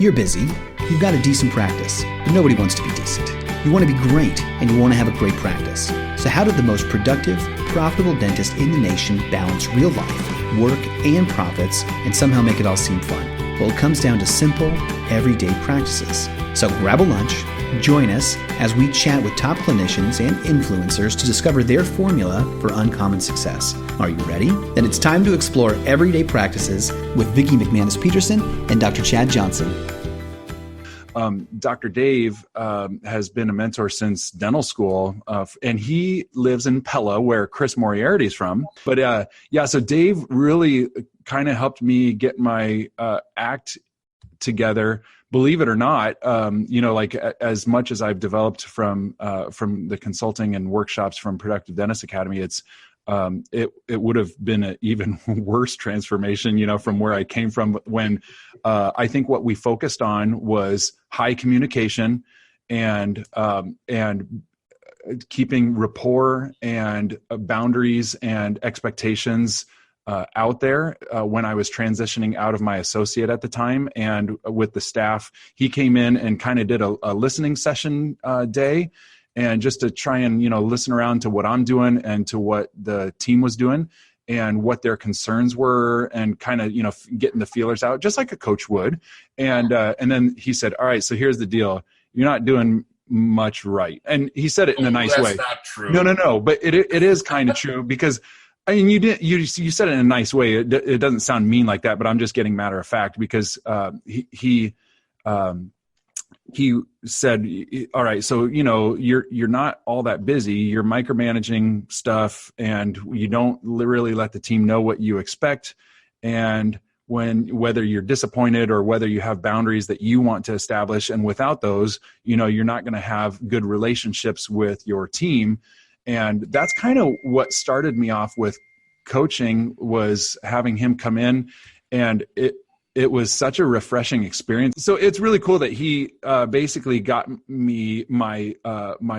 You're busy, you've got a decent practice, but nobody wants to be decent. You want to be great, and you want to have a great practice. So how did the most productive, profitable dentist in the nation balance real life, work, and profits, and somehow make it all seem fun? Well, it comes down to simple, everyday practices. So grab a lunch, join us as we chat with top clinicians and influencers to discover their formula for uncommon success. Are you ready? Then it's time to explore everyday practices with Vicki McManus-Peterson and Dr. Chad Johnson. Dr. Dave has been a mentor since dental school, and he lives in Pella, where Chris Moriarty is from. But so Dave really kind of helped me get my act together. Believe it or not, as much as I've developed from the consulting and workshops from Productive Dentist Academy, it would have been an even worse transformation, from where I came from, when I think what we focused on was high communication and keeping rapport and boundaries and expectations out there when I was transitioning out of my associate at the time. And with the staff, he came in and kind of did a listening session day, and just to try and, listen around to what I'm doing and to what the team was doing and what their concerns were, and kind of, getting the feelers out just like a coach would. And then he said, all right, so here's the deal. You're not doing much right. And he said it in a nice way. That's not true. No. But it is kind of true, because you said it in a nice way. It doesn't sound mean like that, but I'm just getting matter of fact, because he said, all right, so, you're not all that busy. You're micromanaging stuff, and you don't really let the team know what you expect. And whether you're disappointed or whether you have boundaries that you want to establish, and without those, you're not going to have good relationships with your team. And that's kind of what started me off with coaching, was having him come in, and it was such a refreshing experience. So it's really cool that he basically got me my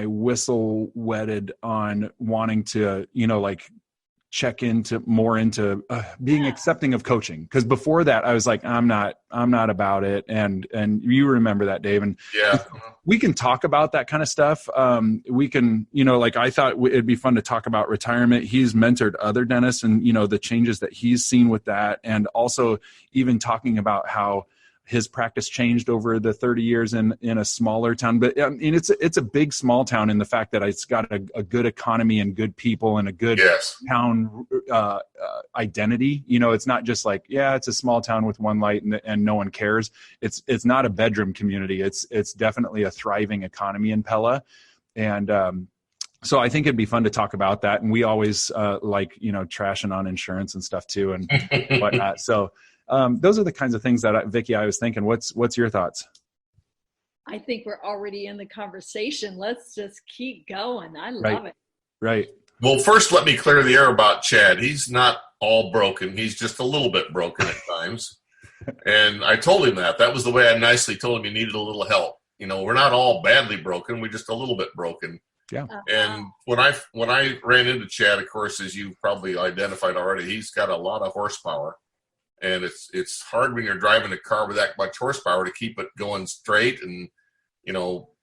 whistle wetted on wanting to, check into being accepting of coaching. Because before that, I was like, I'm not about it. And you remember that, Dave. And yeah, we can talk about that kind of stuff. We can, I thought it'd be fun to talk about retirement. He's mentored other dentists, and, the changes that he's seen with that. And also even talking about how his practice changed over the 30 years in a smaller town. But I mean, it's a big, small town in the fact that it's got a good economy and good people and a good town identity. It's not just like, it's a small town with one light and no one cares. It's not a bedroom community. It's definitely a thriving economy in Pella. And so I think it'd be fun to talk about that. And we always like, trashing on insurance and stuff too, and whatnot. So those are the kinds of things that, Vicki, I was thinking. What's your thoughts? I think we're already in the conversation. Let's just keep going. I love it. Right. Well, first, let me clear the air about Chad. He's not all broken. He's just a little bit broken at times. And I told him that. That was the way I nicely told him he needed a little help. We're not all badly broken. We're just a little bit broken. Yeah. And when I ran into Chad, of course, as you probably identified already, he's got a lot of horsepower. And it's hard when you're driving a car with that much horsepower to keep it going straight and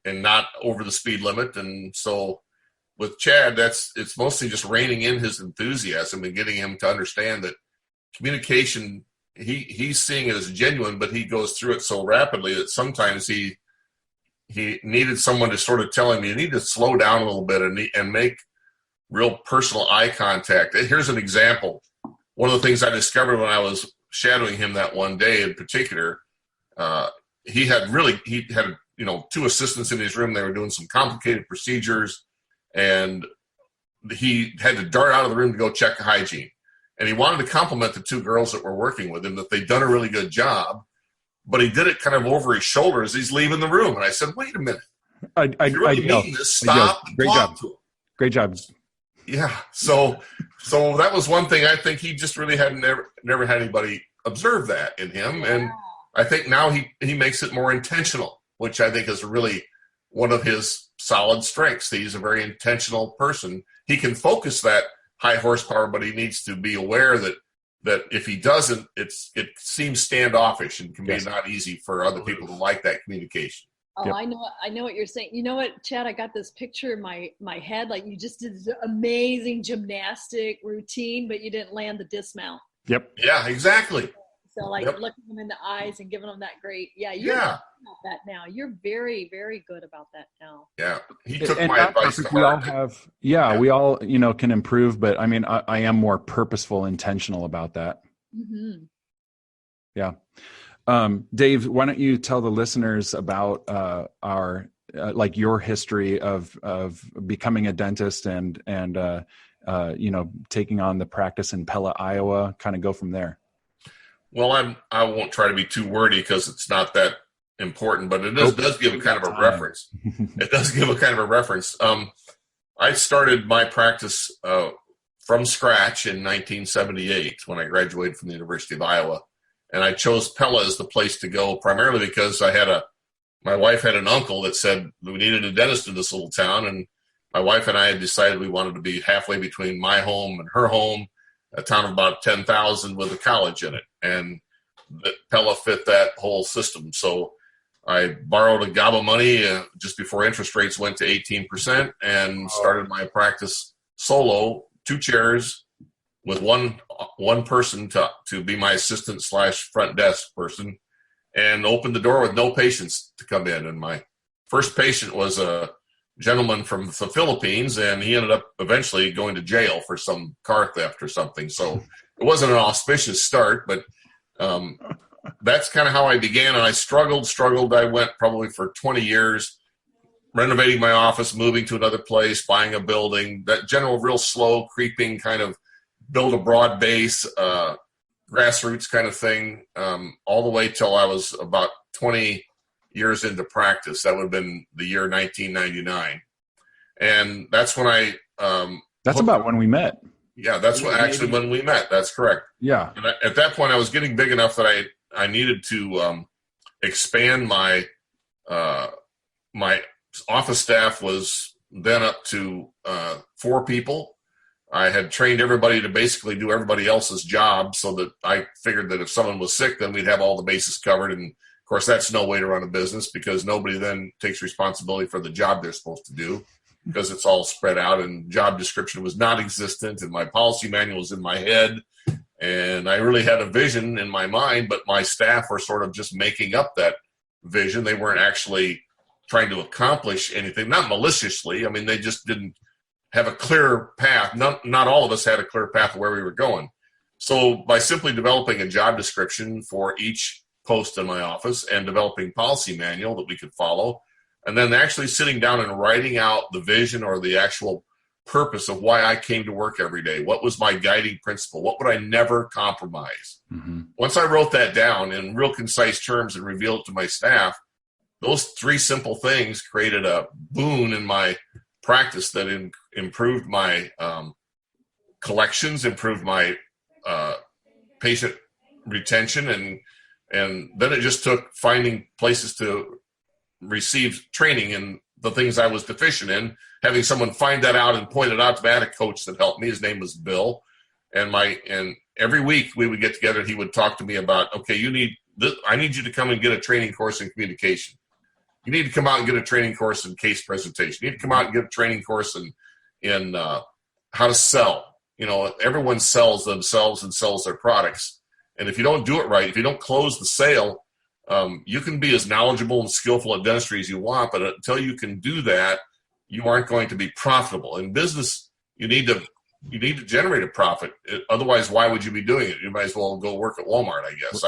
not over the speed limit. And so with Chad, it's mostly just reining in his enthusiasm and getting him to understand that communication, he's seeing it as genuine, but he goes through it so rapidly that sometimes he needed someone to sort of tell him, you need to slow down a little bit and make real personal eye contact. Here's an example. One of the things I discovered when I was shadowing him that one day in particular, he had two assistants in his room. They were doing some complicated procedures, and he had to dart out of the room to go check hygiene. And he wanted to compliment the two girls that were working with him, that they'd done a really good job, but he did it kind of over his shoulder as he's leaving the room. And I said, wait a minute. If you really mean this, stop. Great job. Great job. Yeah. So that was one thing. I think he just really had never had anybody observe that in him. And I think now he makes it more intentional, which I think is really one of his solid strengths. He's a very intentional person. He can focus that high horsepower, but he needs to be aware that that if he doesn't, it seems standoffish and can be Yes. not easy for other people to like that communication. Oh, Yep. I know what you're saying. You know what, Chad? I got this picture in my head. Like you just did this amazing gymnastic routine, but you didn't land the dismount. Yep. Yeah, exactly. So like Yep. looking them in the eyes and giving them that great, you're good about that now. You're very, very good about that now. Yeah. He took And my not advice to perfect. We all heart. have, we all, can improve, but I mean, I am more purposeful, intentional about that. Mm-hmm. Yeah. Dave, why don't you tell the listeners about our like your history of becoming a dentist and taking on the practice in Pella, Iowa, kind of go from there. Well, I won't try to be too wordy because it's not that important, but it does give a kind of a reference. It does give a kind of a reference. I started my practice from scratch in 1978 when I graduated from the University of Iowa. And I chose Pella as the place to go primarily because my wife had an uncle that said we needed a dentist in this little town. And my wife and I had decided we wanted to be halfway between my home and her home, a town of about 10,000 with a college in it. And Pella fit that whole system. So I borrowed a gob of money just before interest rates went to 18% and started my practice solo, 2 chairs, with one person to be my assistant / front desk person, and opened the door with no patients to come in. And my first patient was a gentleman from the Philippines, and he ended up eventually going to jail for some car theft or something. So it wasn't an auspicious start, but that's kind of how I began. And I struggled. I went probably for 20 years, renovating my office, moving to another place, buying a building, that general real slow creeping kind of build a broad base, grassroots kind of thing, all the way till I was about 20 years into practice. That would have been the year 1999. And that's when that's about when we met. Yeah, that's when we met. That's correct. Yeah. And at that point, I was getting big enough that I needed to expand my my office staff was then up to 4 people. I had trained everybody to basically do everybody else's job, so that I figured that if someone was sick, then we'd have all the bases covered. And of course, that's no way to run a business, because nobody then takes responsibility for the job they're supposed to do, because it's all spread out, and job description was not existent, and my policy manual was in my head, and I really had a vision in my mind, but my staff were sort of just making up that vision. They weren't actually trying to accomplish anything, not maliciously. I mean, they just didn't have a clear path. Not all of us had a clear path of where we were going. So by simply developing a job description for each post in my office and developing policy manual that we could follow, and then actually sitting down and writing out the vision or the actual purpose of why I came to work every day, what was my guiding principle, what would I never compromise. Mm-hmm. Once I wrote that down in real concise terms and revealed it to my staff, those 3 simple things created a boon in my practice that improved my collections, improved my patient retention, and then it just took finding places to receive training in the things I was deficient in, having someone find that out and point it out to me. I had a coach that helped me. His name was Bill, and every week we would get together and he would talk to me about, okay, I need you to come and get a training course in communication. You need to come out and get a training course in case presentation. You need to come out and get a training course in how to sell. Everyone sells themselves and sells their products. And if you don't do it right, if you don't close the sale, you can be as knowledgeable and skillful at dentistry as you want, but until you can do that, you aren't going to be profitable. In business, you need to generate a profit. Otherwise, why would you be doing it? You might as well go work at Walmart, I guess.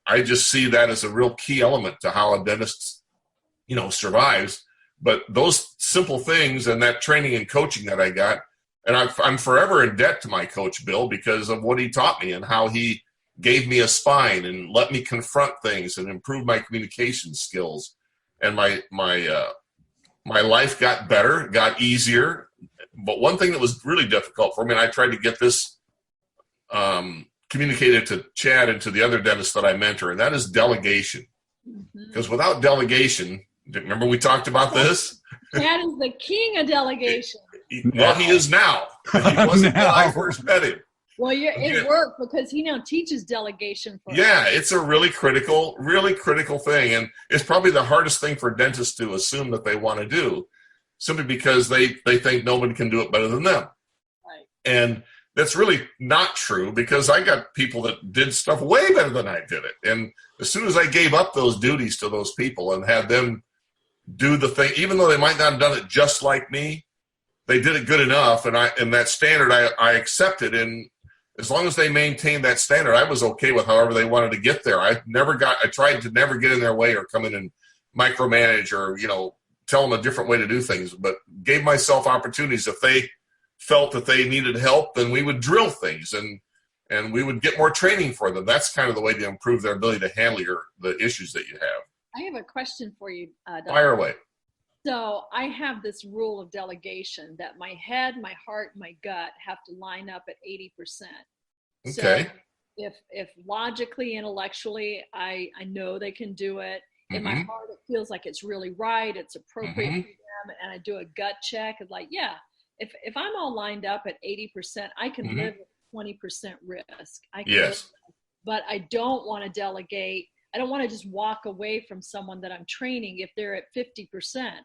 I just see that as a real key element to how a dentist, survives. But those simple things and that training and coaching that I got, and I'm forever in debt to my coach, Bill, because of what he taught me and how he gave me a spine and let me confront things and improve my communication skills. And my life got better, got easier. But one thing that was really difficult for me, and I tried to get this communicated to Chad and to the other dentists that I mentor, and that is delegation. Because without delegation, remember we talked about this? Chad is the king of delegation. Well, he is now. He wasn't when I first met him. Well, it worked because he now teaches delegation for Yeah, us. it's a really critical thing. And it's probably the hardest thing for dentists to assume that they want to do, simply because they think nobody can do it better than them. Right. And that's really not true, because I got people that did stuff way better than I did it. And as soon as I gave up those duties to those people and had them do the thing, even though they might not have done it just like me, they did it good enough. And that standard I accepted. And as long as they maintained that standard, I was okay with however they wanted to get there. I tried to never get in their way or come in and micromanage or, tell them a different way to do things, but gave myself opportunities. If they felt that they needed help, then we would drill things and we would get more training for them. That's kind of the way to improve their ability to handle the issues that you have. I have a question for you, Dr. Fire away. So I have this rule of delegation that my head, my heart, my gut have to line up at 80%. Okay. So if logically, intellectually, I know they can do it. In my heart, it feels like it's really right. It's appropriate for them. And I do a gut check of like, yeah, if I'm all lined up at 80%, I can live with 20% risk. I can Yes. but I don't want to delegate. I don't want to just walk away from someone that I'm training if they're at 50%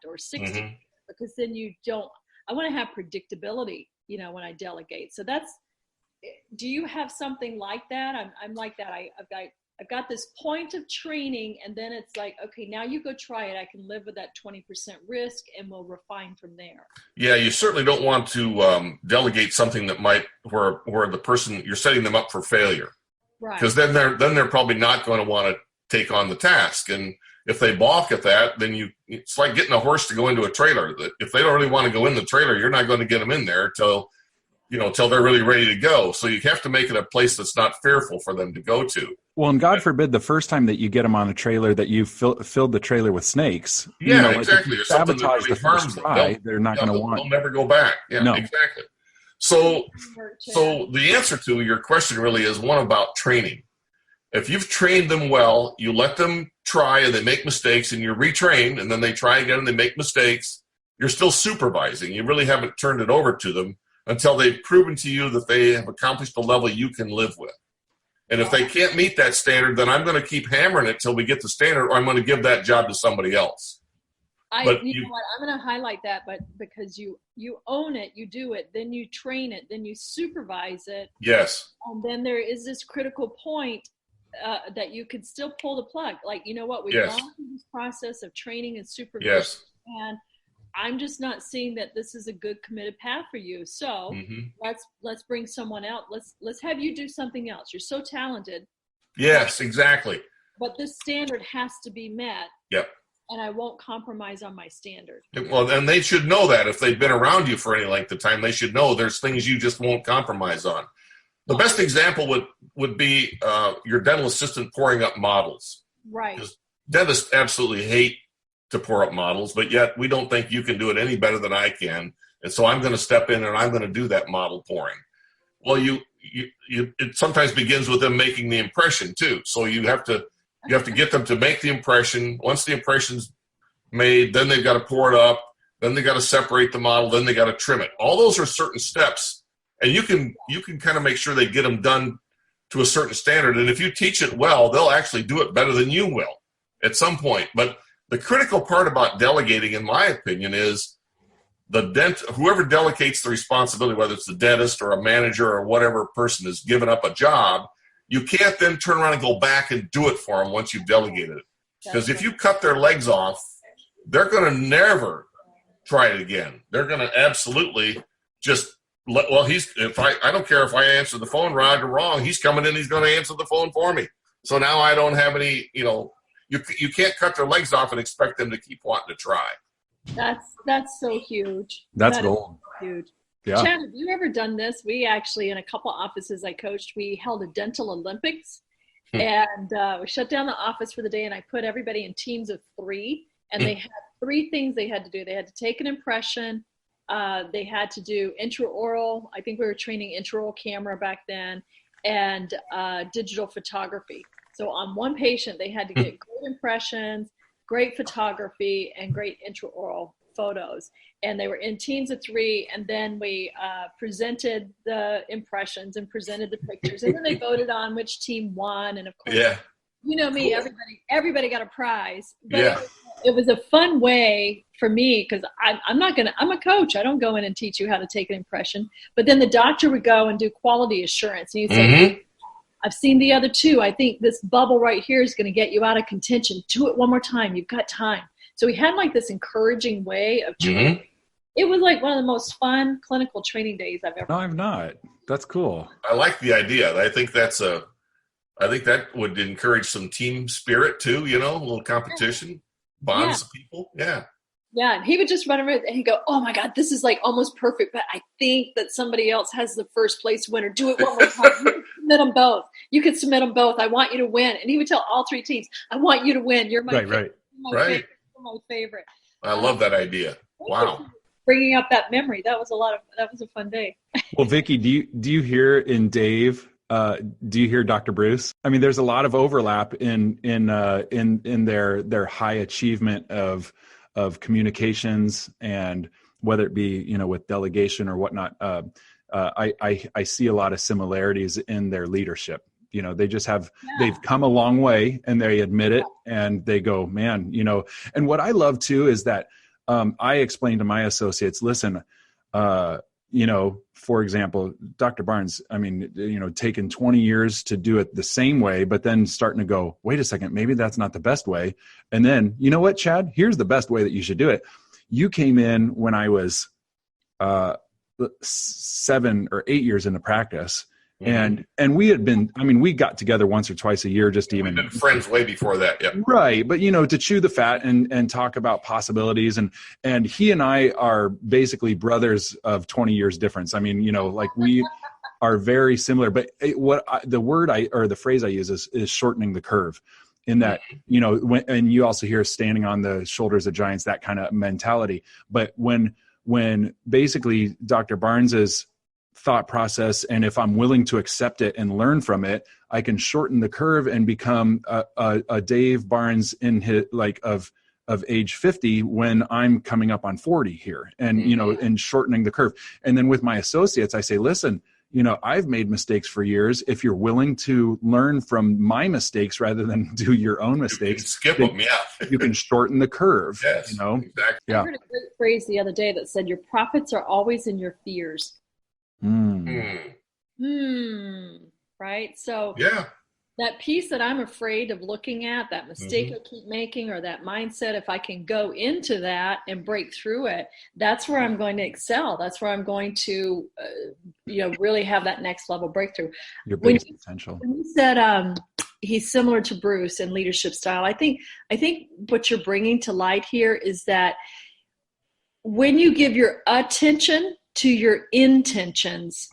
or 60%, because then I want to have predictability, when I delegate. So do you have something like that? I'm like that. I've got this point of training, and then it's like, okay, now you go try it. I can live with that 20% risk, and we'll refine from there. Yeah, you certainly don't want to delegate something that might where the person, you're setting them up for failure. Right. Because then they're probably not going to want to take on the task. And if they balk at that, then it's like getting a horse to go into a trailer. If they don't really want to go in the trailer, you're not going to get them in there till they're really ready to go. So you have to make it a place that's not fearful for them to go to. Well, and God forbid the first time that you get them on a trailer that you filled the trailer with snakes. Yeah, like exactly. If you Or something that sabotage really the harms first them. try, they're not going to want. They'll never go back. Yeah, No. Exactly. So the answer to your question really is one about training. If you've trained them well, you let them try and they make mistakes, and you retrain, and then they try again and they make mistakes, you're still supervising. You really haven't turned it over to them until they've proven to you that they have accomplished a level you can live with. And if they can't meet that standard, then I'm going to keep hammering it till we get the standard, or I'm going to give that job to somebody else. You know what? I'm going to highlight that, but because you own it, you do it, then you train it, then you supervise it. Yes. And then there is this critical point that you could still pull the plug. Like, you know what? We've Yes. gone through this process of training and supervision. Yes. And I'm just not seeing that this is a good committed path for you. So let's bring someone out. Let's have you do something else. You're so talented. Yes, exactly. But this standard has to be met. Yep. And I won't compromise on my standard. Well, and they should know that. If they've been around you for any length of time, they should know there's things you just won't compromise on. The best example would be your dental assistant pouring up models. Right. Because dentists absolutely hate to pour up models, but yet we don't think you can do it any better than I can. And so I'm going to step in and I'm going to do that model pouring. Well, it sometimes begins with them making the impression too. So you have to get them to make the impression. Once the impression's made, then they've got to pour it up, then they got to separate the model, then they got to trim it. All those are certain steps, and you can kind of make sure they get them done to a certain standard. And if you teach it well, they'll actually do it better than you will at some point. But the critical part about delegating, in my opinion, is whoever delegates the responsibility, whether it's the dentist or a manager or whatever person is giving up a job, you can't then turn around and go back and do it for them once you've delegated it. Because if you cut their legs off, they're going to never try it again. They're going to absolutely just I don't care if I answer the phone right or wrong, he's coming in, he's going to answer the phone for me. So now I don't have any, you can't cut their legs off and expect them to keep wanting to try. That's so huge. That's gold. So huge. Yeah. Chad, have you ever done this? We actually, in a couple offices I coached, we held a dental Olympics, and we shut down the office for the day, and I put everybody in teams of 3, and they had 3 things they had to do. They had to take an impression. They had to do intraoral. I think we were training intraoral camera back then, and digital photography. So on one patient, they had to get great impressions, great photography, and great intraoral photos, and they were in teams of 3. And then we presented the impressions and presented the pictures, and then they voted on which team won. And of course, you know me, cool. everybody got a prize. But Yeah. it was a fun way for me, because I'm a coach. I don't go in and teach you how to take an impression. But then the doctor would go and do quality assurance. And you'd say, I've seen the other 2. I think this bubble right here is going to get you out of contention. Do it one more time. You've got time. So we had like this encouraging way of training. It was like one of the most fun clinical training days I've ever. No, I've not. That's cool. I like the idea. I think that would encourage some team spirit too, you know, a little competition, bonds people. Yeah. Yeah, and he would just run around and he'd go, oh my God, this is like almost perfect, but I think that somebody else has the first place winner. Do it one more time. You can submit them both. You can submit them both. I want you to win. And he would tell all 3 teams, I want you to win. You're my favorite. You're my favorite. I love that idea. Wow. Bringing up that memory. That was a fun day. Well, Vicki, do you hear in Dave, do you hear Dr. Bruce? I mean, there's a lot of overlap in their high achievement of communications, and whether it be, you know, with delegation or whatnot. I see a lot of similarities in their leadership. You know, they just they've come a long way, and they admit it, and they go, man, you know. And what I love too is that I explain to my associates, listen, you know, for example, Dr. Barnes, I mean, you know, taking 20 years to do it the same way, but then starting to go, wait a second, maybe that's not the best way. And then, you know what, Chad, here's the best way that you should do it. You came in when I was 7 or 8 years into practice. And we had been, I mean, we got together once or twice a year, just to even. We've been friends way before that. Yeah. Right. But, you know, to chew the fat and talk about possibilities. And he and I are basically brothers of 20 years difference. I mean, you know, like we are very similar, but the phrase I use is shortening the curve, in that, you know, and you also hear standing on the shoulders of giants, that kind of mentality. But when basically Dr. Barnes's thought process, and if I'm willing to accept it and learn from it, I can shorten the curve and become a Dave Barnes in his, like, of age 50 when I'm coming up on 40 here, and you know, and shortening the curve. And then with my associates, I say, listen, you know, I've made mistakes for years. If you're willing to learn from my mistakes rather than do your own mistakes, skip them. Yeah. You can shorten the curve. Yes, you know, exactly. I heard a great phrase the other day that said, your profits are always in your fears. Right? So that piece that I'm afraid of looking at, that mistake I keep making, or that mindset, if I can go into that and break through it, that's where I'm going to excel. That's where I'm going to, you know, really have that next level breakthrough. Your biggest potential. When you said he's similar to Bruce in leadership style, I think what you're bringing to light here is that when you give your attention to your intentions,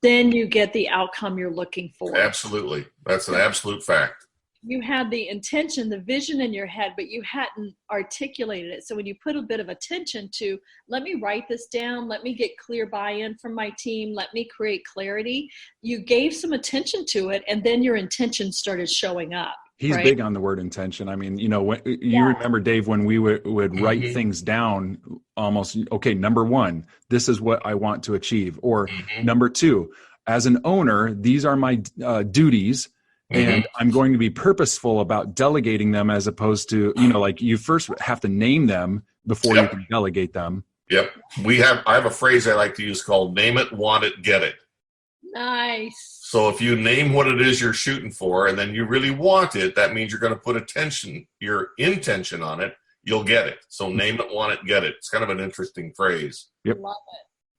then you get the outcome you're looking for. Absolutely. That's an absolute fact. You had the intention, the vision in your head, but you hadn't articulated it. So when you put a bit of attention to, let me write this down, let me get clear buy-in from my team, let me create clarity, you gave some attention to it, and then your intention started showing up. He's big on the word intention. I mean, you know, you remember, Dave, when we would write things down, almost, okay, number 1, this is what I want to achieve. Or number 2, as an owner, these are my duties, and I'm going to be purposeful about delegating them, as opposed to, you know, like, you first have to name them before you can delegate them. Yep. I have a phrase I like to use called name it, want it, get it. Nice. So if you name what it is you're shooting for, and then you really want it, that means you're going to put your intention on it, you'll get it. So name it, want it, get it. It's kind of an interesting phrase. Yep.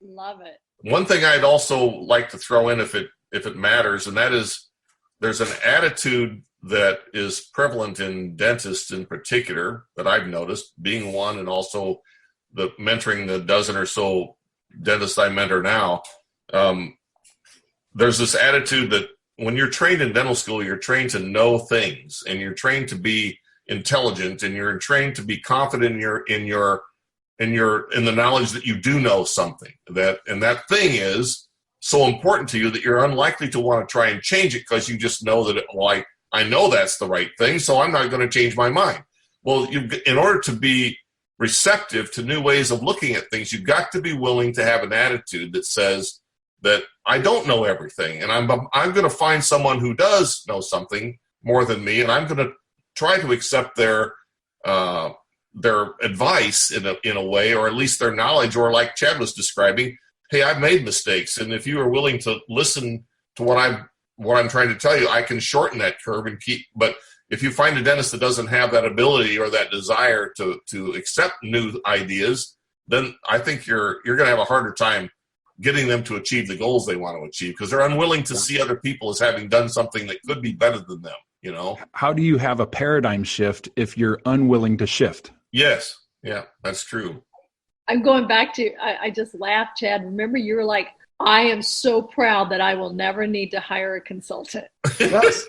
Love it. One thing I'd also like to throw in, if it matters, and that is, there's an attitude that is prevalent in dentists in particular that I've noticed, being one, and also the mentoring the dozen or so dentists I mentor now. There's this attitude that when you're trained in dental school, you're trained to know things, and you're trained to be intelligent, and you're trained to be confident in the knowledge that you do know something, and that thing is so important to you that you're unlikely to want to try and change it, because you just know that I know that's the right thing, so I'm not going to change my mind. Well, in order to be receptive to new ways of looking at things, you've got to be willing to have an attitude that says that I don't know everything, and I'm going to find someone who does know something more than me, and I'm going to try to accept their advice in a way, or at least their knowledge, or like Chad was describing, hey, I've made mistakes, and if you are willing to listen to what I'm trying to tell you, I can shorten that curve and keep. But if you find a dentist that doesn't have that ability or that desire to accept new ideas, then I think you're going to have a harder time getting them to achieve the goals they want to achieve, because they're unwilling to see other people as having done something that could be better than them, you know? How do you have a paradigm shift if you're unwilling to shift? Yes. Yeah, that's true. I'm going back to, I just laughed, Chad. Remember, you were like, I am so proud that I will never need to hire a consultant. Yes.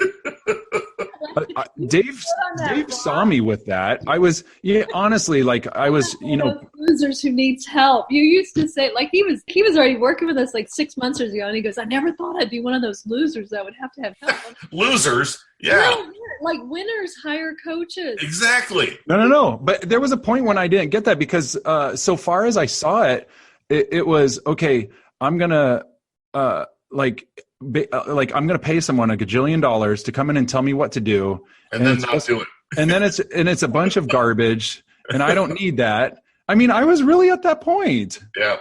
Dave saw me with that. I was, honestly, like I was, losers who needs help. You used to say, like, he was already working with us like 6 months ago, and he goes, I never thought I'd be one of those losers that would have to have help. Losers? Yeah. No, like winners hire coaches. Exactly. No. But there was a point when I didn't get that, because so far as I saw it, it was, okay, I'm going to I'm going to pay someone $1 gajillion to come in and tell me what to do. And then not do it. And then it's a bunch of garbage, and I don't need that. I mean, I was really at that point. Yeah.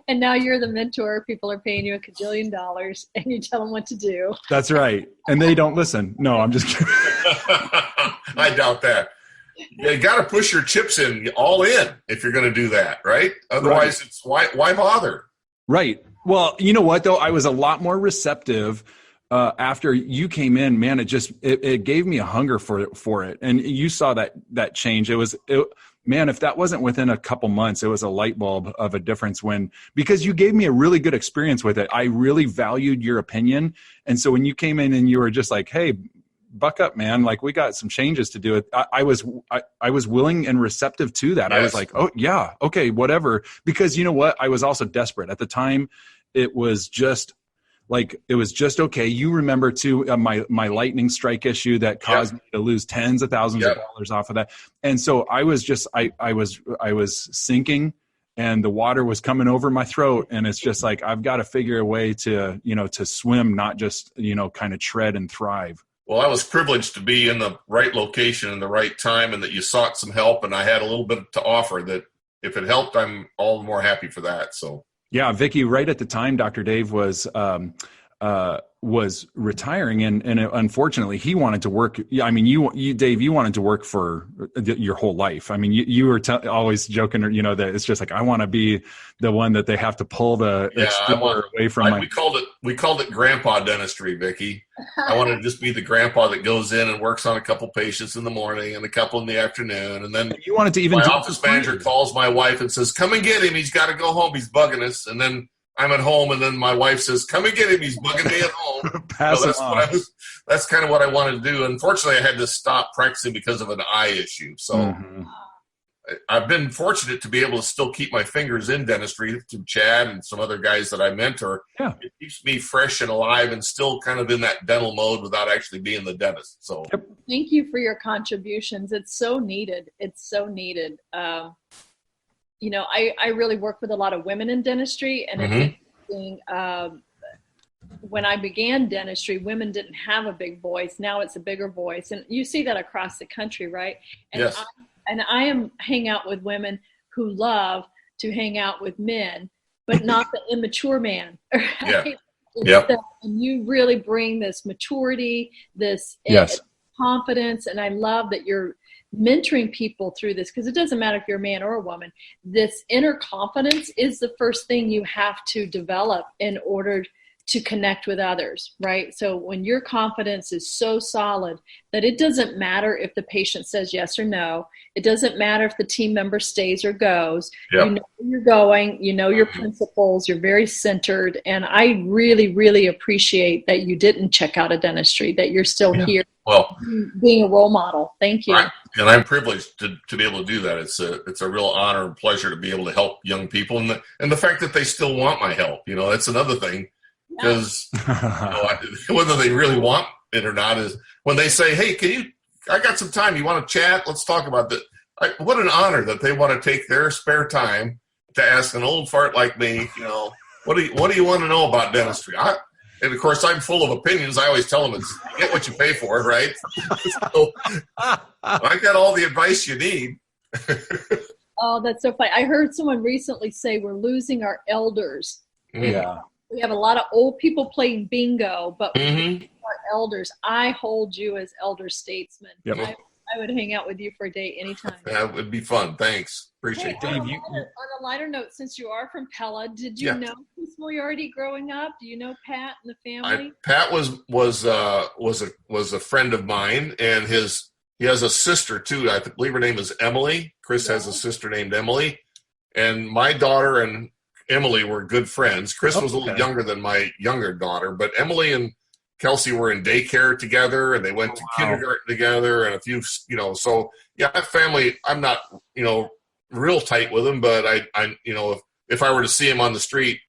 And now you're the mentor. People are paying you $1 gajillion, and you tell them what to do. That's right. And they don't listen. No, I'm just kidding. I doubt that. You got to push your chips in all in if you're going to do that, right? Otherwise, Right. It's why bother? Right. Well, you know what, though? I was a lot more receptive after you came in. Man, it gave me a hunger for it. And you saw that change. Man, if that wasn't within a couple months, it was a light bulb of a difference because you gave me a really good experience with it. I really valued your opinion. And so when you came in and you were just like, hey, buck up, man, like we got some changes to do. I was willing and receptive to that. Yes. I was like, oh yeah, okay, whatever. Because you know what? I was also desperate at the time. It was just okay. You remember too, my lightning strike issue that caused me to lose tens of thousands of dollars off of that. And so I was just, I was sinking, and the water was coming over my throat. And it's just like, I've got to figure a way to swim, not just, kind of tread and thrive. Well, I was privileged to be in the right location in the right time, and that you sought some help, and I had a little bit to offer that if it helped, I'm all the more happy for that. So. Yeah, Vicki, right at the time, Dr. Dave was retiring, and unfortunately, he wanted to work. I mean, you, Dave, you wanted to work for your whole life. I mean, you were always joking, that it's just like, I want to be the one that they have to pull the explorer away from. We called it grandpa dentistry, Vicki. I wanted to just be the grandpa that goes in and works on a couple patients in the morning and a couple in the afternoon, and then you wanted to even. My office manager calls my wife and says, "Come and get him. He's got to go home. He's bugging us." And then I'm at home, and then my wife says, "Come and get him. He's bugging me at home." That's kind of what I wanted to do. Unfortunately, I had to stop practicing because of an eye issue. So I've been fortunate to be able to still keep my fingers in dentistry to Chad and some other guys that I mentor. Yeah. It keeps me fresh and alive and still kind of in that dental mode without actually being the dentist. So thank you for your contributions. It's so needed. It's so needed. I really work with a lot of women in dentistry, and it's interesting. When I began dentistry, women didn't have a big voice. Now it's a bigger voice, and you see that across the country, right? And yes. I hang out with women who love to hang out with men, but not the immature man. Right? Yeah. And you really bring this maturity, this confidence, and I love that you're mentoring people through this, because it doesn't matter if you're a man or a woman. This inner confidence is the first thing you have to develop in order to connect with others, right? So when your confidence is so solid that it doesn't matter if the patient says yes or no, it doesn't matter if the team member stays or goes, you know where you're going, you know your principles, you're very centered. And I really, really appreciate that you didn't check out of dentistry, that you're still here. Well, being a role model. Thank you. And I'm privileged to be able to do that. It's a real honor and pleasure to be able to help young people, and the fact that they still want my help, that's another thing. Because whether they really want it or not is when they say, "Hey, I got some time? You want to chat? Let's talk about that." what an honor that they want to take their spare time to ask an old fart like me, what do you want to know about dentistry? And of course, I'm full of opinions. I always tell them it's get what you pay for, right? So I got all the advice you need. Oh, that's so funny. I heard someone recently say we're losing our elders. Yeah. We have a lot of old people playing bingo, but Mm-hmm. our elders. I hold you as elder statesmen. Yep. I would hang out with you for a day anytime. That would be fun. Thanks. Appreciate Hey, it. on a lighter note, since you are from Pella, did you know Chris Moriarty growing up? Do you know Pat and the family? Pat was a friend of mine, and he has a sister too. I believe her name is Emily. Chris has a sister named Emily, and my daughter and Emily were good friends. Chris was a little younger than my younger daughter, but Emily and Kelsey were in daycare together, and they went to kindergarten together, and a few, so yeah, that family, I'm not, real tight with them, but I if I were to see him on the street,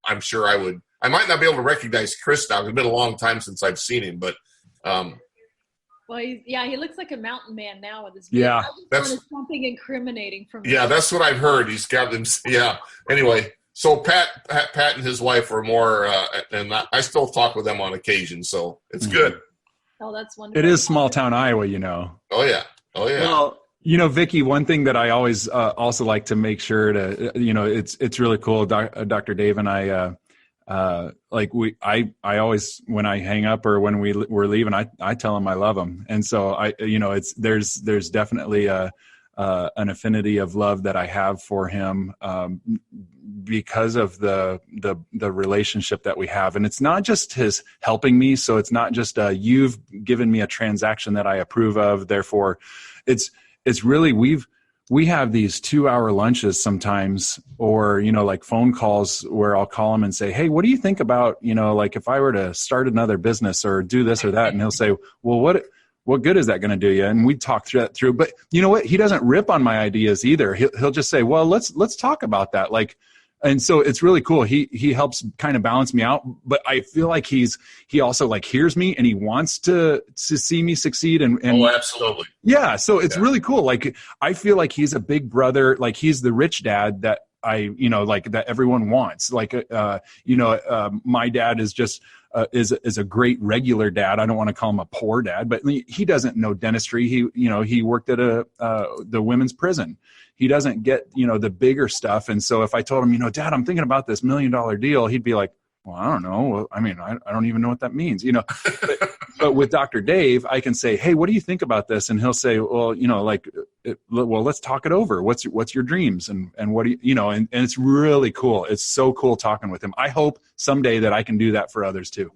I'm sure I would. I might not be able to recognize Chris now. It's been a long time since I've seen him, but well, he looks like a mountain man now with his beard. Yeah, that's something incriminating from. Yeah, that's what I've heard. He's got them. Yeah. Anyway, so Pat and his wife were more, and I still talk with them on occasion, so it's good. Oh, that's wonderful. It is small town Iowa, Oh yeah. Well, Vicki, one thing that I always also like to make sure to, it's really cool. Dr. Dave and I, I always, when I hang up or when we're leaving, I tell him I love him. And so there's definitely an affinity of love that I have for him, because of the relationship that we have. And it's not just his helping me. So it's not just you've given me a transaction that I approve of. Therefore it's really, we have these 2-hour lunches sometimes, or, like phone calls where I'll call him and say, hey, what do you think about, if I were to start another business or do this or that? And he'll say, well, what good is that going to do you? And we talk through, but you know what? He doesn't rip on my ideas either. He'll just say, well, let's talk about that. And so it's really cool. He helps kind of balance me out, but I feel like he also hears me and he wants to see me succeed. And oh, absolutely. Yeah. So it's really cool. I feel like he's a big brother. He's the rich dad that that everyone wants. My dad is just, is a great regular dad. I don't want to call him a poor dad, but he doesn't know dentistry. He worked at the women's prison. He doesn't get, the bigger stuff. And so if I told him, Dad, I'm thinking about this $1 million deal, he'd be like, well, I don't know. Well, I don't even know what that means, but with Dr. Dave, I can say, hey, what do you think about this? And he'll say, well, well, let's talk it over. What's your dreams? And what do you, and it's really cool. It's so cool talking with him. I hope someday that I can do that for others too.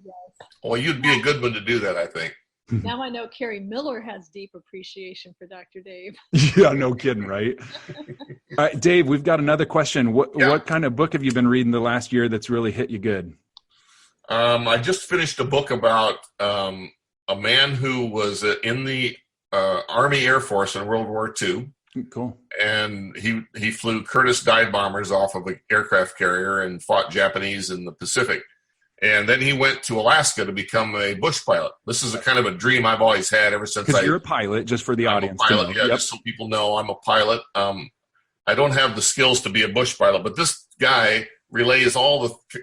Well, you'd be a good one to do that, I think. Now I know Carrie Miller has deep appreciation for Dr. Dave. Yeah, no kidding, right? All right, Dave, we've got another question. What kind of book have you been reading the last year that's really hit you good? I just finished a book about a man who was in the Army Air Force in World War II. Cool. And he flew Curtiss dive bombers off of an aircraft carrier and fought Japanese in the Pacific. And then he went to Alaska to become a bush pilot. This is a kind of a dream I've always had ever since. Because you're a pilot, just for the audience. I'm a pilot, yeah, just so people know I'm a pilot. I don't have the skills to be a bush pilot, but this guy relays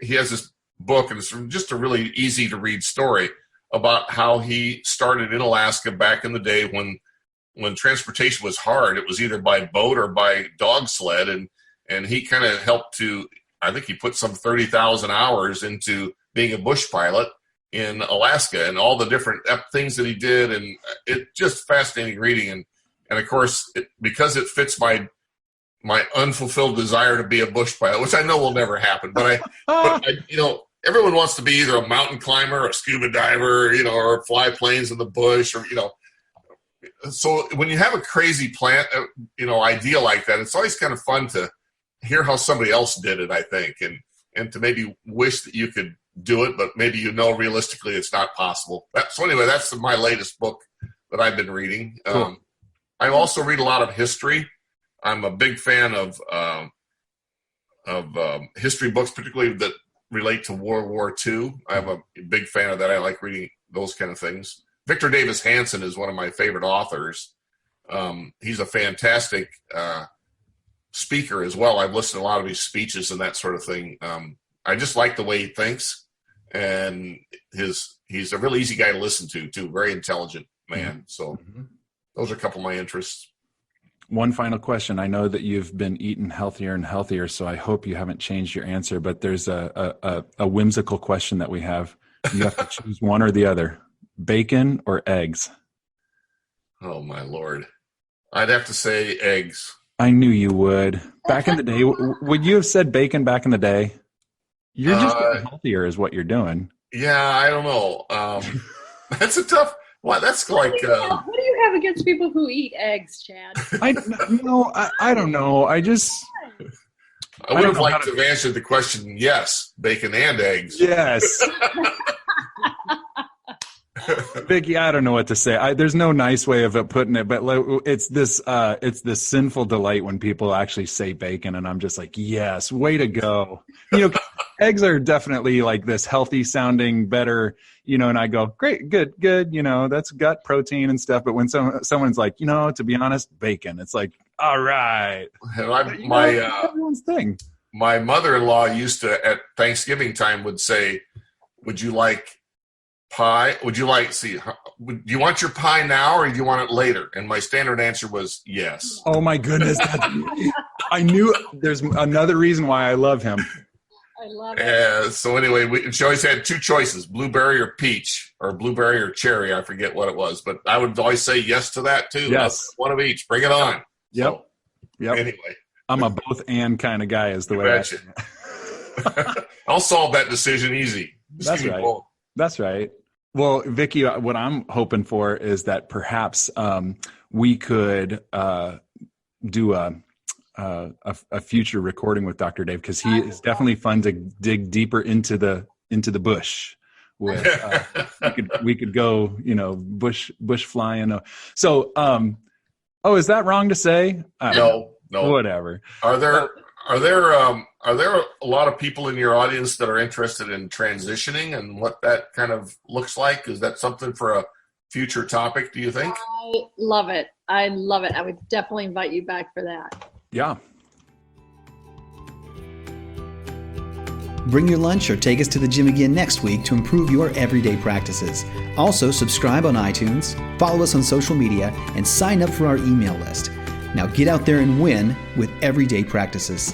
he has this book, and it's just a really easy to read story about how he started in Alaska back in the day when transportation was hard. It was either by boat or by dog sled, and he kind of helped to, I think he put some 30,000 hours into being a bush pilot in Alaska and all the different things that he did. And it's just fascinating reading. And of course, because it fits my unfulfilled desire to be a bush pilot, which I know will never happen, but everyone wants to be either a mountain climber, a scuba diver, or fly planes in the bush, or, so when you have a crazy idea like that, it's always kind of fun to hear how somebody else did it, I think, and to maybe wish that you could do it, but maybe realistically it's not possible. So anyway, that's my latest book that I've been reading. Cool. I also read a lot of history. I'm a big fan of history books, particularly that relate to World War II. I'm a big fan of that. I like reading those kind of things. Victor Davis Hanson is one of my favorite authors, He's a fantastic speaker as well. I've listened to a lot of his speeches and that sort of thing. I just like the way he thinks, and he's a really easy guy to listen to too. Very intelligent man. So those are a couple of my interests. One final question. I know that you've been eating healthier and healthier, so I hope you haven't changed your answer, but there's a whimsical question that we have. You have to choose one or the other, bacon or eggs. Oh my Lord. I'd have to say eggs. I knew you would. Back in the day, would you have said bacon back in the day? You're just getting healthier is what you're doing. Yeah, I don't know. That's a tough. Well, that's like. What do you have against people who eat eggs, Chad? I don't know. I would have liked to have answered the question. Yes, bacon and eggs. Yes. Vicky, I don't know what to say. There's no nice way of putting it, but it's this sinful delight when people actually say bacon, and I'm just like, yes, way to go. Eggs are definitely like this healthy sounding, better, and I go, great, good, that's gut protein and stuff. But when someone's like, to be honest, bacon, it's like, all right. Everyone's thing. My mother-in-law used to, at Thanksgiving time, would say, would you like pie? Do you want your pie now or do you want it later? And my standard answer was yes. Oh my goodness. I knew there's another reason why I love him. I love it. So anyway, she always had two choices, blueberry or peach, or blueberry or cherry. I forget what it was, but I would always say yes to that too. Yes. One of each. Bring it on. Yep. Anyway. I'm a both and kind of guy is the way I'll solve that decision easy. That's right. That's right. Well, Vicky, what I'm hoping for is that perhaps we could do a future recording with Dr. Dave, because he is definitely fun to dig deeper into the bush. With we could go, bush flying. So, is that wrong to say? No. Whatever. Are there a lot of people in your audience that are interested in transitioning and what that kind of looks like? Is that something for a future topic, do you think? I love it. I would definitely invite you back for that. Yeah. Bring your lunch or take us to the gym again next week to improve your everyday practices. Also, subscribe on iTunes, follow us on social media, and sign up for our email list. Now get out there and win with everyday practices.